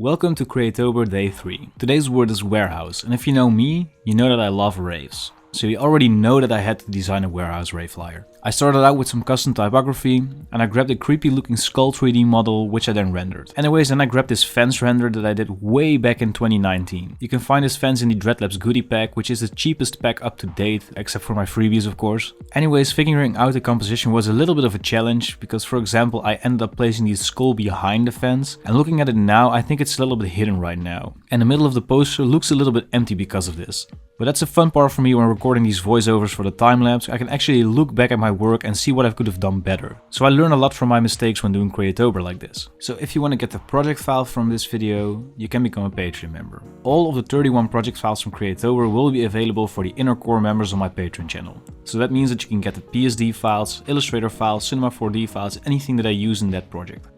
Welcome to Creatober Day 3. Today's word is warehouse, and if you know me, you know that I love raves. So you already know that I had to design a warehouse rave flyer. I started out with some custom typography, and I grabbed a creepy looking skull 3D model which I then rendered. Anyways, then I grabbed this fence render that I did way back in 2019. You can find this fence in the Dreadlabs goodie pack, which is the cheapest pack up to date, except for my freebies of course. Anyways, figuring out the composition was a little bit of a challenge, because for example I ended up placing the skull behind the fence, and looking at it now I think it's a little bit hidden right now. And the middle of the poster looks a little bit empty because of this. But that's a fun part for me when recording these voiceovers for the time-lapse. I can actually look back at my work and see what I could have done better. So I learn a lot from my mistakes when doing Creatober like this. So if you want to get the project file from this video, you can become a Patreon member. All of the 31 project files from Creatober will be available for the inner core members on my Patreon channel. So that means that you can get the PSD files, Illustrator files, Cinema 4D files, anything that I use in that project.